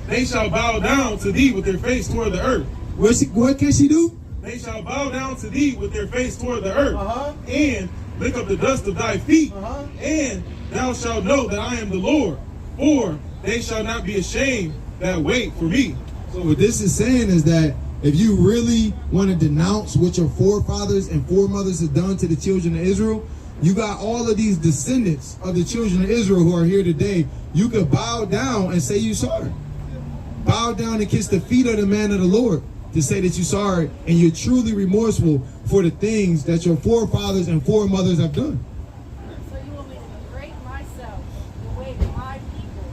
They shall bow down to thee with their face toward the earth. What can she do? They shall bow down to thee with their face toward the earth, Uh-huh. and lick up the dust of thy feet, Uh-huh. and thou shalt know that I am the Lord, for they shall not be ashamed that wait for me. So what this is saying is that if you really want to denounce what your forefathers and foremothers have done to the children of Israel, you got all of these descendants of the children of Israel who are here today. You could bow down and say you sorry. Bow down and kiss the feet of the man of the Lord to say that you're sorry and you're truly remorseful for the things that your forefathers and foremothers have done. So you want me to degrade myself the way that my people,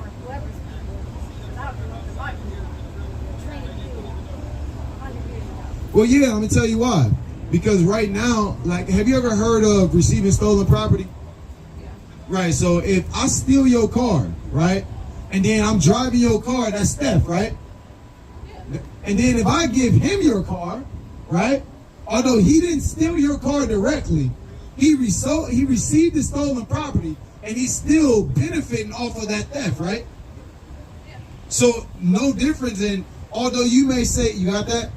or whoever's people, without the my people, treated you 100 years ago? Well, yeah, let me tell you why. Because right now, like, have you ever heard of receiving stolen property? Yeah. Right, so if I steal your car, right, and then I'm driving your car, that's theft, right? Yeah. And then if I give him your car, right, although he didn't steal your car directly, he received the stolen property, and he's still benefiting off of that theft, right? Yeah. So no difference in, although you may say, you got that?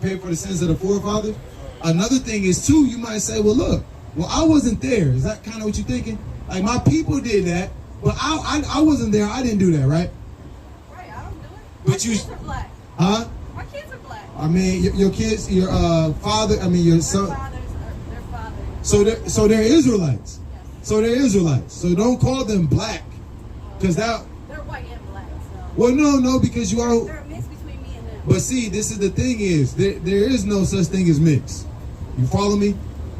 Pay for the sins of the forefathers. Another thing is too, you might say, well, look, well, I wasn't there. Is that kind of what you're thinking? Like, my people did that, but I wasn't there. I didn't do that, right? Right, I don't do it. But My you- kids are black. Huh? My kids are black. I mean, your kids, your father, I mean, your Their son. fathers are their fathers. So they're Israelites. Yes. So they're Israelites. So don't call them black, because that. They're white and black, so. Well, no, because you are. They're a mix between me and them. But see, this is the thing is there is no such thing as mix. You follow me?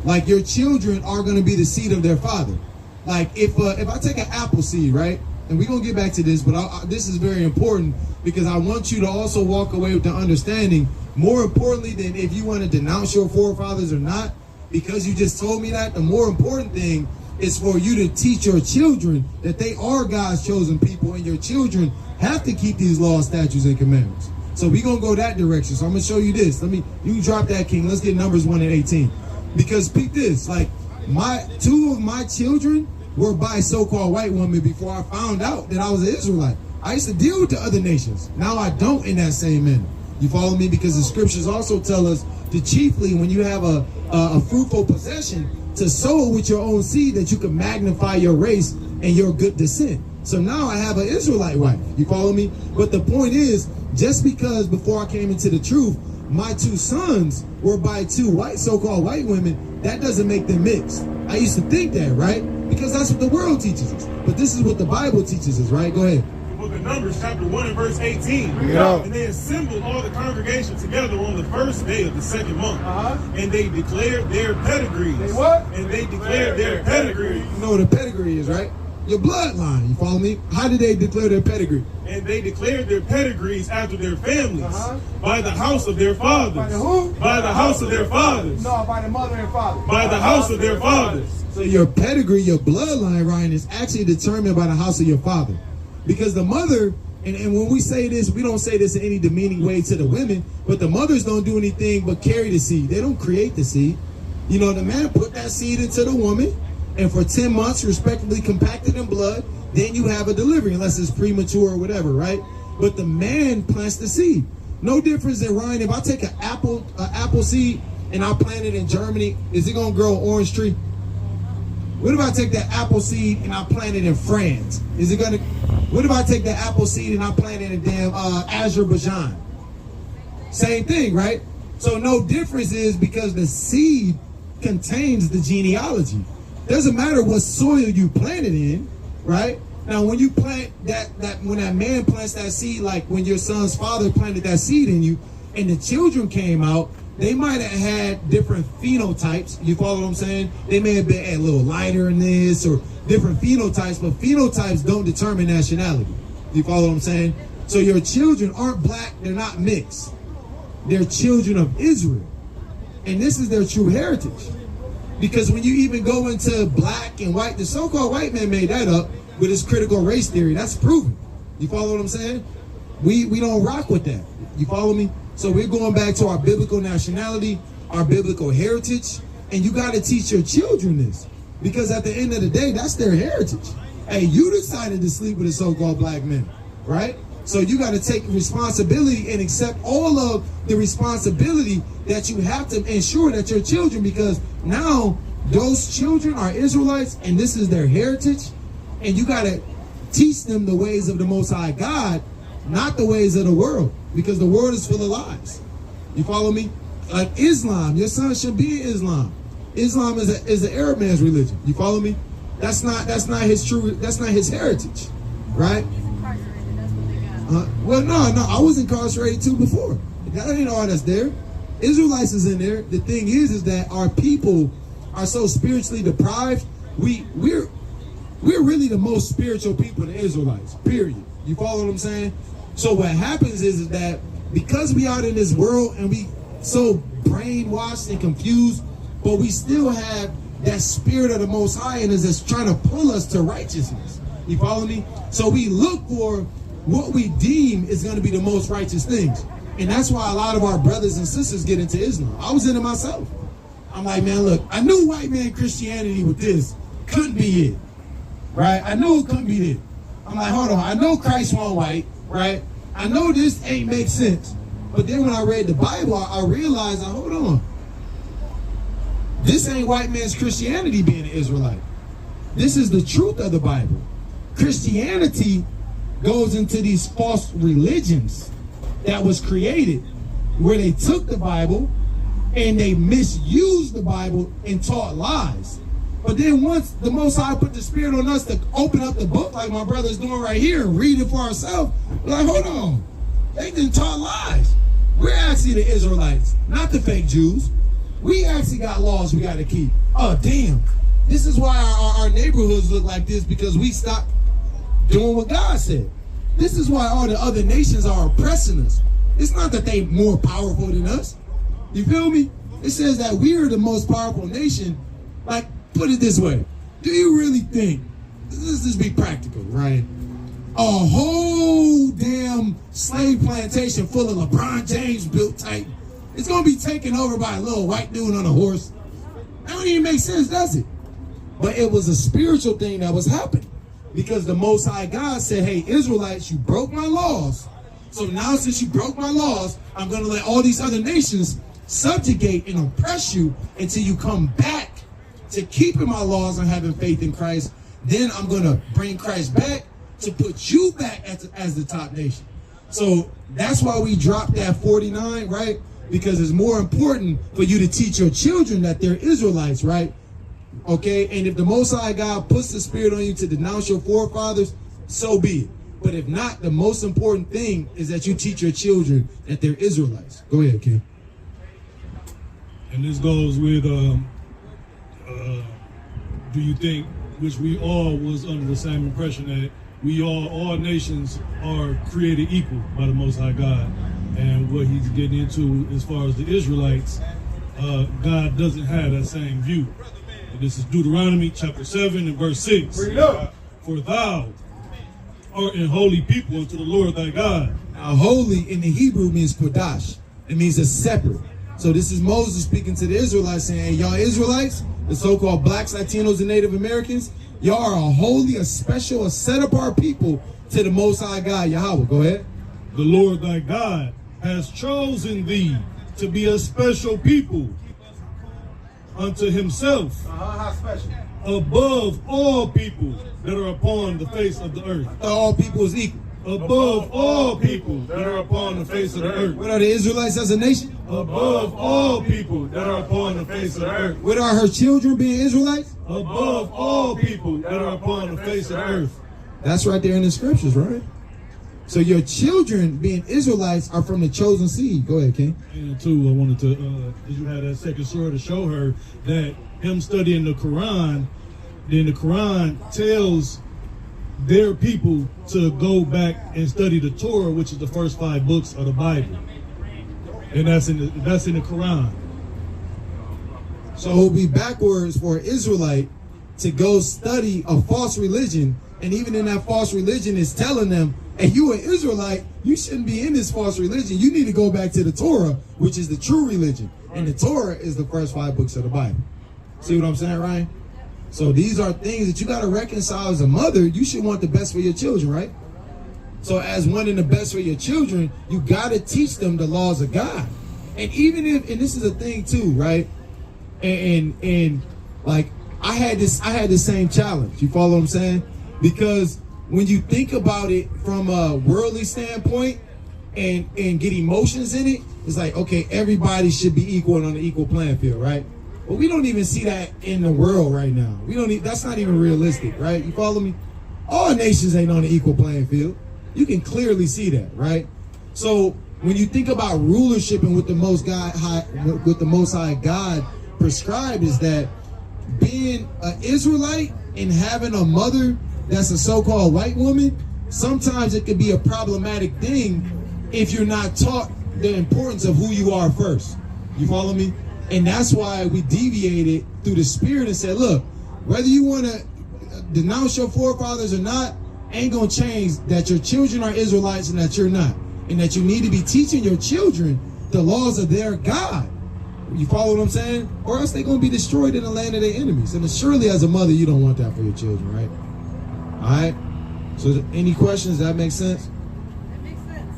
Like, your children are going to be the seed of their father. Like, if I take an apple seed, right? And we're going to get back to this, but this is very important because I want you to also walk away with the understanding, more importantly than if you want to denounce your forefathers or not, because you just told me that, the more important thing is for you to teach your children that they are God's chosen people, and your children have to keep these laws, statutes, and commandments. So we're going to go that direction. So I'm going to show you this. You drop that, King. Let's get Numbers 1 and 18. Because peep this, like, two of my children were by so-called white women before I found out that I was an Israelite. I used to deal with the other nations. Now I don't in that same manner. You follow me? Because the scriptures also tell us to chiefly, when you have a fruitful possession, to sow with your own seed that you can magnify your race and your good descent. So now I have an Israelite wife. You follow me? But the point is, just because before I came into the truth, my two sons were by two so-called white women, that doesn't make them mixed. I used to think that, right? Because that's what the world teaches us. But this is what the Bible teaches us, right? Go ahead. The book of Numbers, chapter 1 and verse 18. Yeah. And they assembled all the congregation together on the first day of the second month. Uh-huh. And they declared their pedigrees. They what? And they declared their pedigrees. You know what a pedigree is, right? Your bloodline. You follow me? How did they declare their pedigree? And they declared their pedigrees after their families, Uh-huh. by the house of their fathers. By the who? By the house of their fathers. No, by the mother and father. By the house of their fathers. So your pedigree, your bloodline, Ryan, is actually determined by the house of your father. Because the mother, and when we say this, we don't say this in any demeaning way to the women, but the mothers don't do anything but carry the seed. They don't create the seed. You know, the man put that seed into the woman, and for 10 months, respectively compacted in blood, then you have a delivery, unless it's premature or whatever, right? But the man plants the seed. No difference than, Ryan, if I take an apple seed and I plant it in Germany, is it going to grow an orange tree? What if I take that apple seed and I plant it in France? Is it going to... What if I take that apple seed and I plant it in damn Azerbaijan? Same thing, right? So no difference is because the seed contains the genealogy. Doesn't matter what soil you plant it in, right? Now, when you plant when that man plants that seed, like when your son's father planted that seed in you, and the children came out, they might have had different phenotypes. You follow what I'm saying? They may have been a little lighter in this or different phenotypes, but phenotypes don't determine nationality. You follow what I'm saying? So your children aren't black, they're not mixed. They're children of Israel. And this is their true heritage. Because when you even go into black and white, the so-called white man made that up with his critical race theory. That's proven. You follow what I'm saying? We don't rock with that. You follow me? So we're going back to our biblical nationality, our biblical heritage, and you got to teach your children this. Because at the end of the day, that's their heritage. Hey, you decided to sleep with a so-called black man, right? So you got to take responsibility and accept all of the responsibility that you have to ensure that your children, because now those children are Israelites and this is their heritage, and you got to teach them the ways of the Most High God, not the ways of the world, because the world is full of lies. You follow me? Like Islam, your son should be in Islam. Islam is an Arab man's religion. You follow me? That's not his heritage, right? He's incarcerated. That's what they got. Well, no, I was incarcerated too before. That ain't all that's there. Israelites is in there. The thing is that our people are so spiritually deprived. We're really the most spiritual people, the Israelites. Period. You follow what I'm saying? So what happens is that because we out in this world and we so brainwashed and confused, but we still have that spirit of the Most High in us that's trying to pull us to righteousness. You follow me? So we look for what we deem is going to be the most righteous things. And that's why a lot of our brothers and sisters get into Islam. I was into myself. I'm like, man, look, I knew white man Christianity with this couldn't be it. Right? I knew it couldn't be it. I'm like, hold on, I know Christ won't white, right? I know this ain't make sense. But then when I read the Bible, I realized, hold on. This ain't white man's Christianity being an Israelite. This is the truth of the Bible. Christianity goes into these false religions that was created where they took the Bible and they misused the Bible and taught lies. But then once the Most High put the Spirit on us to open up the book like my brother's doing right here and read it for ourselves, we're like, hold on. They didn't taught lies. We're actually the Israelites, not the fake Jews. We actually got laws we got to keep. Oh, damn. This is why our neighborhoods look like this, because we stopped doing what God said. This is why all the other nations are oppressing us. It's not that they more powerful than us. You feel me? It says that we are the most powerful nation. Like, put it this way. Do you really think, let's just be practical, right? A whole damn slave plantation full of LeBron James built type, it's going to be taken over by a little white dude on a horse. That don't even make sense, does it? But it was a spiritual thing that was happening. Because the Most High God said, hey, Israelites, you broke my laws. So now since you broke my laws, I'm going to let all these other nations subjugate and oppress you until you come back to keeping my laws and having faith in Christ. Then I'm going to bring Christ back to put you back as the top nation. So that's why we dropped that 49, right? Because it's more important for you to teach your children that they're Israelites, right? Okay, and if the Most High God puts the Spirit on you to denounce your forefathers, so be it. But if not, the most important thing is that you teach your children that they're Israelites. Go ahead, King. And this goes with, do you think, which we all was under the same impression that all nations are created equal by the Most High God. And what he's getting into as far as the Israelites, God doesn't have that same view. And this is Deuteronomy chapter 7 and verse 6. Bring it up. For thou art an holy people unto the Lord thy God. Now, holy in the Hebrew means kodash. It means a separate. So this is Moses speaking to the Israelites saying, hey, y'all Israelites, the so-called blacks, Latinos, and Native Americans, y'all are a holy, a special, a set-apart people to the Most High God, Yahweh. Go ahead. The Lord thy God has chosen thee to be a special people unto himself, How special? above all people that are upon the face of the earth. All people is equal. Above all people that are upon the face of the earth. What are the Israelites as a nation? Above all people that are upon the face of the earth. What are her children being Israelites? Above all people that are upon the face of the earth. That's right there in the scriptures, right? So your children being Israelites are from the chosen seed. Go ahead, King. And too, I wanted to, as you had that second surah to show her that him studying the Quran, then the Quran tells their people to go back and study the Torah, which is the first 5 books of the Bible. And that's in the Quran. So it would be backwards for an Israelite to go study a false religion, and even in that false religion is telling them, hey, you an Israelite, you shouldn't be in this false religion. You need to go back to the Torah, which is the true religion. And the Torah is the first 5 books of the Bible. See what I'm saying, Ryan? So these are things that you got to reconcile as a mother. You should want the best for your children, right? So as wanting the best for your children, you got to teach them the laws of God. And even if, and this is a thing too, right? And like I had the same challenge. You follow what I'm saying? Because when you think about it from a worldly standpoint and get emotions in it, it's like, okay, everybody should be equal and on an equal playing field, right? But we don't even see that in the world right now. That's not even realistic, right? You follow me? All nations ain't on an equal playing field. You can clearly see that, right? So when you think about rulership and what the Most High God prescribed is that being an Israelite and having a mother that's a so-called white woman, sometimes it could be a problematic thing if you're not taught the importance of who you are first. You follow me? And that's why we deviated through the spirit and said, look, whether you want to denounce your forefathers or not, ain't gonna change that your children are Israelites and that you're not. And that you need to be teaching your children the laws of their God. You follow what I'm saying? Or else they're gonna be destroyed in the land of their enemies. And surely as a mother, you don't want that for your children, right? All right? So any questions? Does that make sense? That makes sense.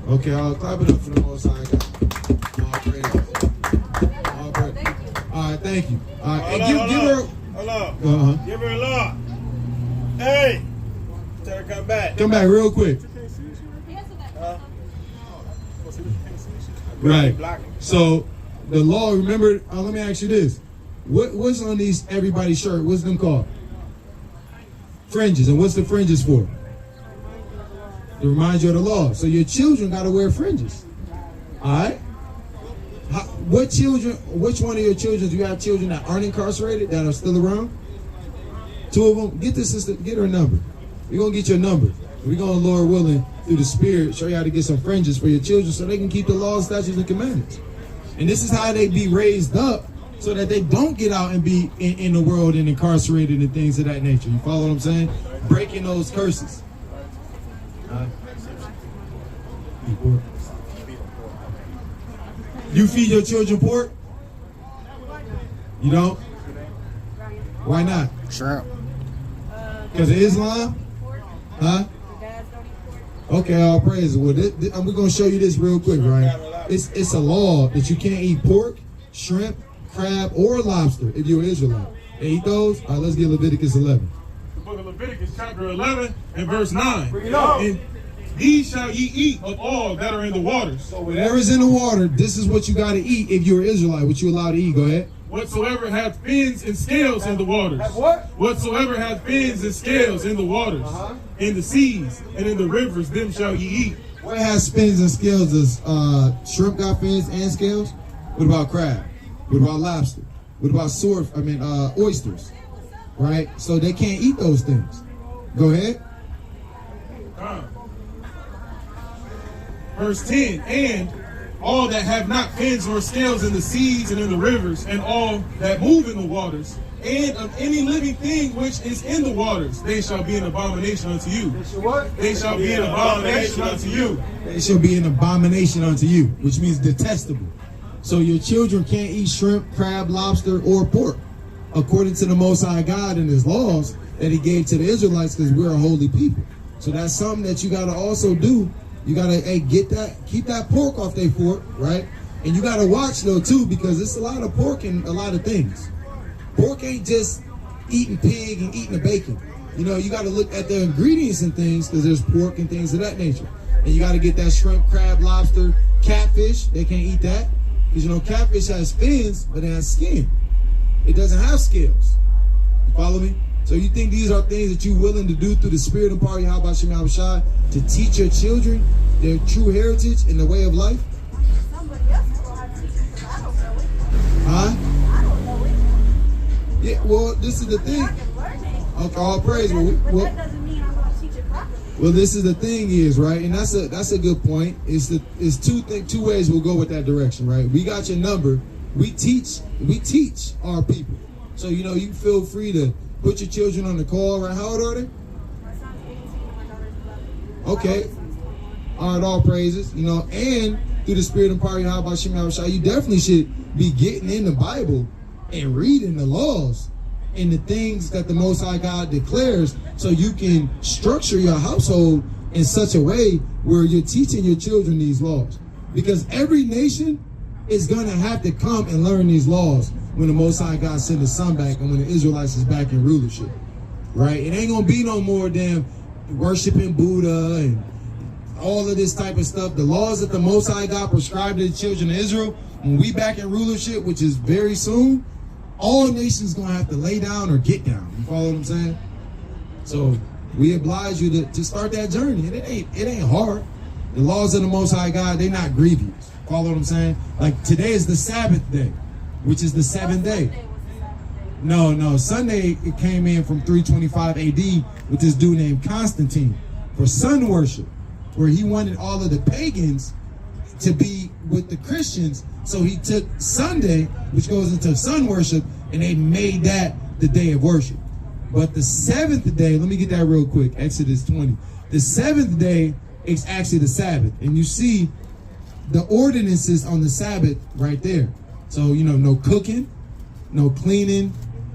Okay, I'll clap it up for the Most High God. All praise. All praise. Thank you. All right, thank you. All right, Hold and on, give her. Hold on. Uh-huh. Give her a law. Hey! Tell her to come back. Come back real quick. Answer that. Right. So the law, remember, let me ask you this. What's on these everybody's shirt? What's them called? Fringes. And what's the fringes for? To remind you of the law. So your children got to wear fringes. All right? Which one of your children, do you have children that aren't incarcerated, that are still around? 2 of them? Get this sister, get her a number. We're going to get your number. We're going to, Lord willing, through the Spirit, show you how to get some fringes for your children so they can keep the laws, statutes, and commandments. And this is how they be raised up so that they don't get out and be in the world and incarcerated and things of that nature. You follow what I'm saying? Breaking those curses. You feed your children pork? You don't? Why not? Shrimp. Because of Islam? Huh? Okay, all praise. Well, we're going to show you this real quick, right? It's a law that you can't eat pork, shrimp, crab, or lobster if you're an Israelite. They eat those? All right, let's get Leviticus 11. The book of Leviticus, chapter 11 and verse 9. Bring it on. And these shall ye eat of all that are in the waters. So whatever's in the water, this is what you got to eat if you're an Israelite. What you allowed to eat? Go ahead. Whatsoever hath fins and scales in the waters. What? Whatsoever hath fins and scales in the waters, in the seas, and in the rivers, them shall ye eat. What has fins and scales? Does shrimp got fins and scales? What about crab? What about lobster? What about oysters? Right? So they can't eat those things. Go ahead. Verse 10, and all that have not fins or scales in the seas and in the rivers, and all that move in the waters, and of any living thing which is in the waters, they shall be an abomination unto you. What? They shall be an abomination unto you. They shall be an abomination unto you, which means detestable. So your children can't eat shrimp, crab, lobster, or pork, according to the Most High God and His laws that He gave to the Israelites, because we're a holy people. So that's something that you got to also do. You got to keep that pork off their fork, right? And you got to watch though too, because it's a lot of pork in a lot of things. Pork ain't just eating pig and eating the bacon. You know, you got to look at the ingredients and things, because there's pork and things of that nature. And you got to get that shrimp, crab, lobster, catfish. They can't eat that, because you know catfish has fins, but it has skin. It doesn't have scales. You follow me? So you think these are things that you're willing to do through the Spirit and power of Yahweh Shem Shai to teach your children their true heritage and the way of life? Somebody else will have to teach me, because I don't know it. Huh? I don't know it. Yeah, well, this is the thing. I can learn it. Okay, all praise. But that doesn't mean I'm going to teach it properly. Well, this is the thing is, right, and that's a good point. It's two ways we'll go with that direction, right? We got your number. We teach our people. So, you know, you feel free to put your children on the call, right? How old are they? My son's 18 and my daughter's 11. Okay. All right, all praises. You know, and through the Spirit and power of Yahweh Shem Shai, you definitely should be getting in the Bible and reading the laws and the things that the Most High God declares, so you can structure your household in such a way where you're teaching your children these laws. Because every nation is going to have to come and learn these laws when the Most High God sent his son back and when the Israelites is back in rulership, right? It ain't going to be no more damn worshiping Buddha and all of this type of stuff. The laws that the Most High God prescribed to the children of Israel, when we back in rulership, which is very soon, all nations going to have to lay down or get down. You follow what I'm saying? So we oblige you to start that journey. And it ain't hard. The laws of the Most High God, they're not grievous. Follow what I'm saying? Like today is the Sabbath day, which is the seventh day. No, Sunday it came in from 325 AD with this dude named Constantine for sun worship, where he wanted all of the pagans to be with the Christians. So he took Sunday, which goes into sun worship, and they made that the day of worship. But the seventh day, let me get that real quick, Exodus 20. The seventh day is actually the Sabbath. And you see the ordinances on the Sabbath right there. So, no cooking, no cleaning,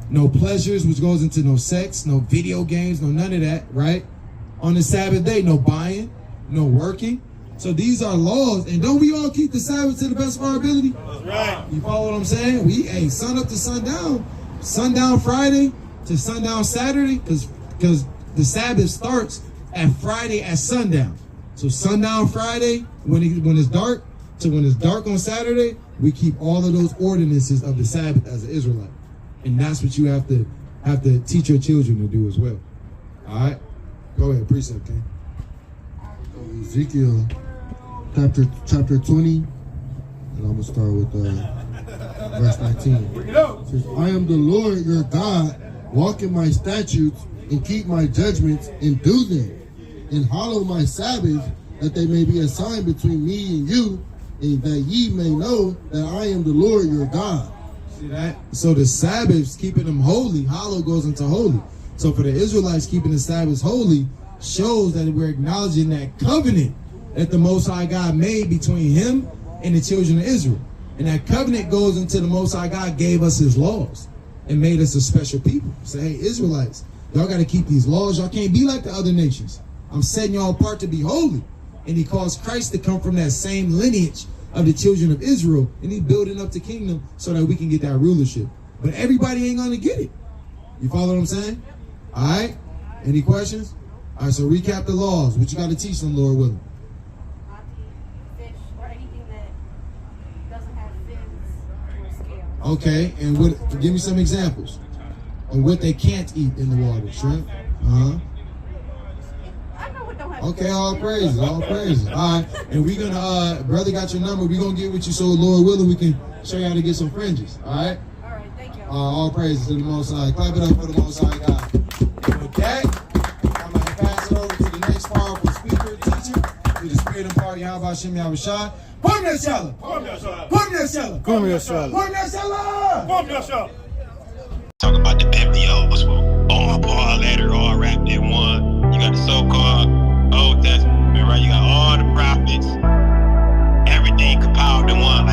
no pleasures, which goes into no sex, no video games, no none of that, right? On the Sabbath day, no buying, no working. So these are laws, and don't we all keep the Sabbath to the best of our ability? That's right. You follow what I'm saying? We sun up to sundown Friday to sundown Saturday, because the Sabbath starts at Friday at sundown. So sundown Friday when it's dark to when it's dark on Saturday, we keep all of those ordinances of the Sabbath as an Israelite, and that's what you have to teach your children to do as well. All right, go ahead, precept, King. Ezekiel chapter 20, and I'm gonna start with verse 19. It says, I am the Lord your God, walk in my statutes and keep my judgments and do them, and hallow my Sabbath, that they may be a sign between me and you, and that ye may know that I am the Lord your God. See that? So the Sabbaths, keeping them holy, hallow goes into holy. So for the Israelites, keeping the Sabbaths holy shows that we're acknowledging that covenant that the Most High God made between him and the children of Israel. And that covenant goes into the Most High God gave us his laws and made us a special people. Say, hey, Israelites, y'all got to keep these laws. Y'all can't be like the other nations. I'm setting y'all apart to be holy. And he caused Christ to come from that same lineage of the children of Israel. And he's building up the kingdom so that we can get that rulership. But everybody ain't going to get it. You follow what I'm saying? All right? Any questions? All right, so recap the laws. What you got to teach them, Lord willing? Not to eat fish or anything that doesn't have fins or scales. Okay, and what? Give me some examples of what they can't eat in the water. Shrimp? Uh-huh. I know what don't have Okay, all praises, all praises. All right, and we're gonna, brother got your number. We're gonna get with you so Lord willing we can show you how to get some fringes. All right? All right, thank you. All praises to the Most High. Clap it up for the Most High God. And with that, I'm gonna pass it over to the next powerful speaker, teacher, to the spirit and party. How about Shem Yahushua? Pum Yashala! Pum Yashala! Pum Yashala! Come here, Charlotte. Pum Yashala! Pum Yashala! Talk about the biblios, all Paul letter, all wrapped in one. You got the so-called Old Testament, right? You got all the prophets, everything compiled in one.